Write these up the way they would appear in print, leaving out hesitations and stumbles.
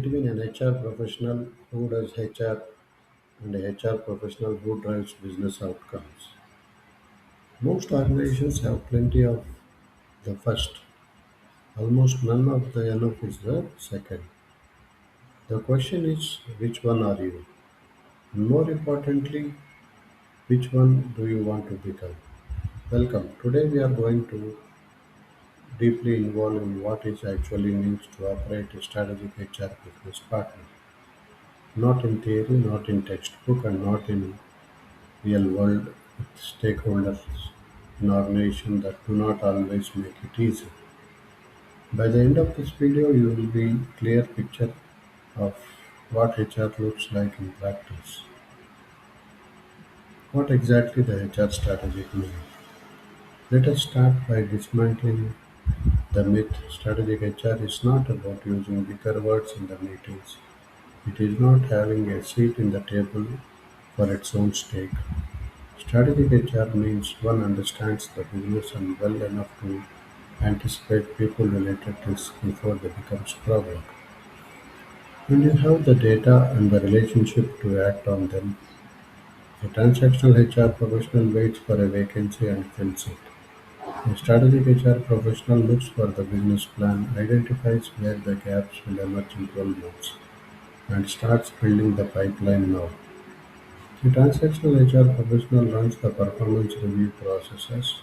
Between an HR professional who does HR and a HR professional who drives business outcomes. Most organizations have plenty of the first, almost none of the enough is the second. The question is, which one are you? And more importantly, which one do you want to become? Welcome. Today we are going to deeply involve in what it actually means to operate a strategic HR business partner. Not in theory, not in textbook, and not in real world with stakeholders in organizations that do not always make it easy. By the end of this video, you will be clear picture of what HR looks like in practice. What exactly the HR strategy means. Let us start by dismantling the myth. Strategic HR is not about using bigger words in the meetings. It is not having a seat in the table for its own stake. Strategic HR means one understands the business and well enough to anticipate people-related risks before they become problem. When you have the data and the relationship to act on them, a transactional HR professional waits for a vacancy and fills it. A strategic HR professional looks for the business plan, identifies where the gaps will emerge in 12 months, and starts building the pipeline now. The transactional HR professional runs the performance review processes.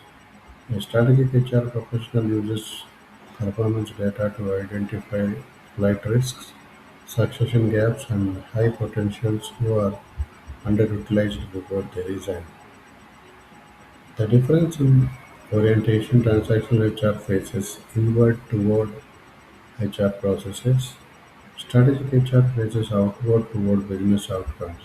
A strategic HR professional uses performance data to identify flight risks, succession gaps, and high potentials who are underutilized before they resign. The difference in orientation transactional HR faces inward toward HR processes, strategic HR faces outward toward business outcomes.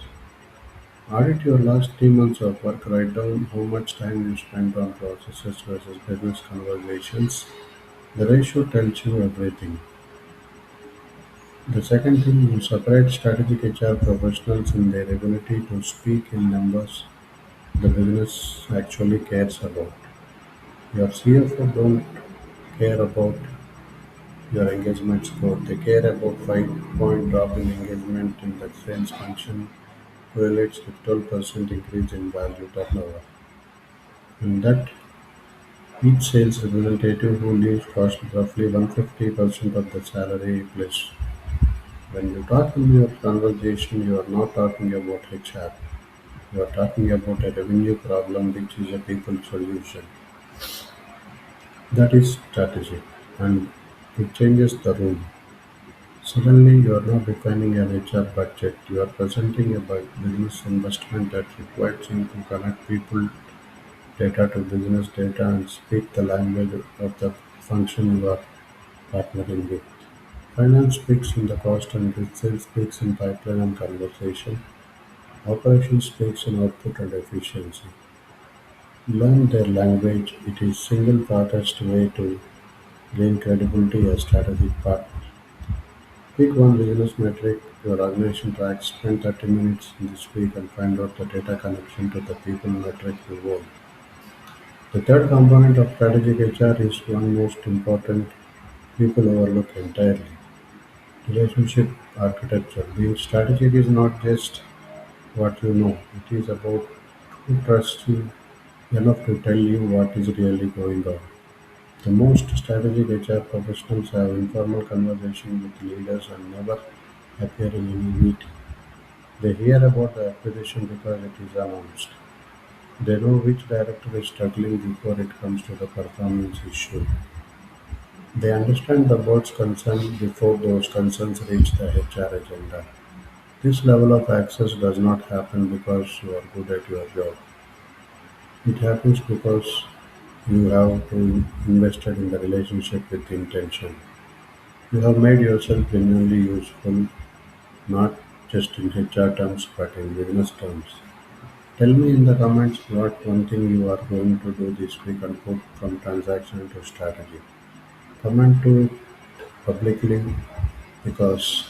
Audit your last 3 months of work, write down how much time you spent on processes versus business conversations. The ratio tells you everything. The second thing, you separate strategic HR professionals in their ability to speak in numbers the business actually cares about. Your CFO don't care about your engagement score. They care about 5-point drop in engagement in the sales function correlates with 12% increase in value turnover. And that each sales representative who leaves costs roughly 150% of the salary plus. When you talk in your conversation, you are not talking about HR. You are talking about a revenue problem which is a people solution. That is strategy and it changes the room. Suddenly you are not defining an HR budget, you are presenting a business investment that requires you to connect people data to business data and speak the language of the function you are partnering with. Finance speaks in the cost and sales speaks in pipeline and conversation. Operations speaks in output and efficiency. Learn their language. It is single fastest way to gain credibility as strategic partner. Pick one business metric your organization tracks. Spend 30 minutes this week and find out the data connection to the people metric you want. The third component of strategic HR is one most important people overlook entirely: relationship architecture. Being strategic is not just what you know, it is about who trusts you enough to tell you what is really going on. The most strategic HR professionals have informal conversations with leaders and never appear in any meeting. They hear about the acquisition because it is announced. They know which director is struggling before it comes to the performance issue. They understand the board's concern before those concerns reach the HR agenda. This level of access does not happen because you are good at your job. It happens because you have to invested in the relationship with intention. You have made yourself genuinely useful, not just in HR terms but in business terms. Tell me in the comments what one thing you are going to do this week and put from transaction to strategy. Comment to it publicly because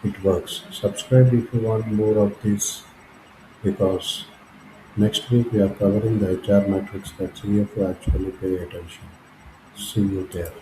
it works. Subscribe if you want more of this because next week we are covering the HR metrics that CFO actually pay attention. See you there.